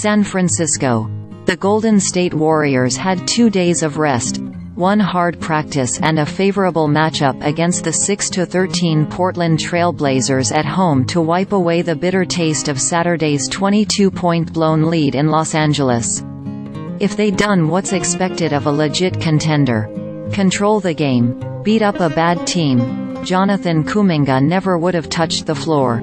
San Francisco. The Golden State Warriors had 2 days of rest, one hard practice and a favorable matchup against the 6-13 Portland Trail Blazers at home to wipe away the bitter taste of Saturday's 22-point blown lead in Los Angeles. If they'd done what's expected of a legit contender, control the game, beat up a bad team, Jonathan Kuminga never would have touched the floor.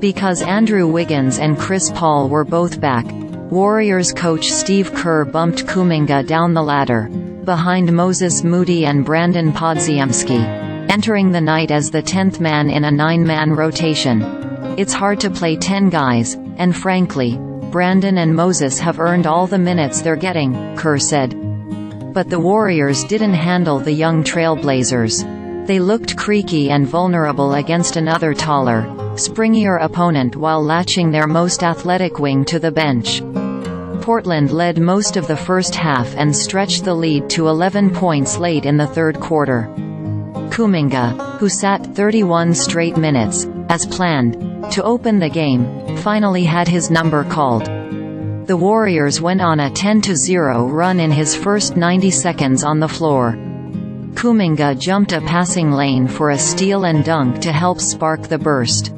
Because Andrew Wiggins and Chris Paul were both back, Warriors coach Steve Kerr bumped Kuminga down the ladder, behind Moses, Moody and Brandin Podziemski, entering the night as the 10th man in a 9-man rotation. It's hard to play 10 guys, and frankly, Brandin and Moses have earned all the minutes they're getting, Kerr said. But the Warriors didn't handle the young Trailblazers. They looked creaky and vulnerable against another taller, springier opponent while latching their most athletic wing to the bench. Portland led most of the first half and stretched the lead to 11 points late in the third quarter. Kuminga, who sat 31 straight minutes, as planned, to open the game, finally had his number called. The Warriors went on a 10-0 run in his first 90 seconds on the floor. Kuminga jumped a passing lane for a steal and dunk to help spark the burst.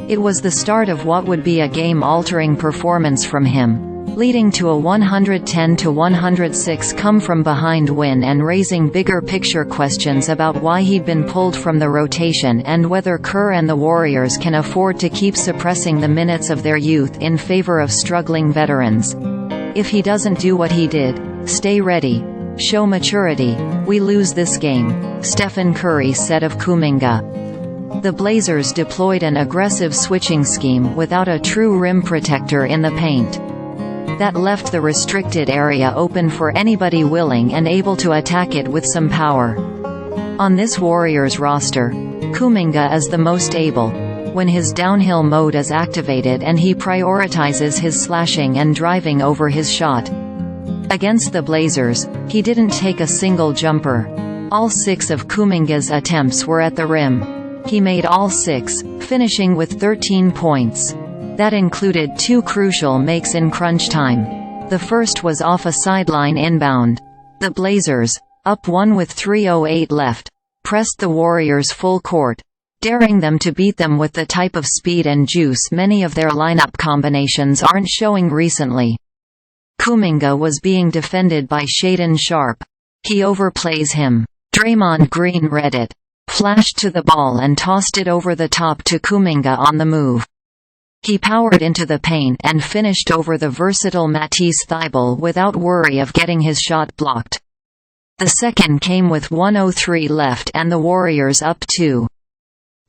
It was the start of what would be a game-altering performance from him, leading to a 110-106 come-from-behind win and raising bigger-picture questions about why he'd been pulled from the rotation and whether Kerr and the Warriors can afford to keep suppressing the minutes of their youth in favor of struggling veterans. If he doesn't do what he did, stay ready, show maturity, we lose this game, Stephen Curry said of Kuminga. The Blazers deployed an aggressive switching scheme without a true rim protector in the paint. That left the restricted area open for anybody willing and able to attack it with some power. On this Warriors roster, Kuminga is the most able, when his downhill mode is activated and he prioritizes his slashing and driving over his shot. Against the Blazers, he didn't take a single jumper. All 6 of Kuminga's attempts were at the rim. He made all 6, finishing with 13 points. That included 2 crucial makes in crunch time. The first was off a sideline inbound. The Blazers, up 1 with 3:08 left, pressed the Warriors full court, daring them to beat them with the type of speed and juice many of their lineup combinations aren't showing recently. Kuminga was being defended by Shaedon Sharpe. He overplays him. Draymond Green read it, flashed to the ball and tossed it over the top to Kuminga on the move. He powered into the paint and finished over the versatile Matisse Thybulle without worry of getting his shot blocked. The second came with 1:03 left and the Warriors up 2.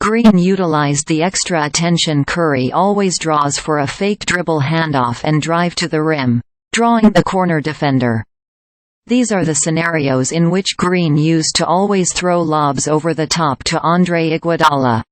Green utilized the extra attention Curry always draws for a fake dribble handoff and drive to the rim, drawing the corner defender. These are the scenarios in which Green used to always throw lobs over the top to Andre Iguodala.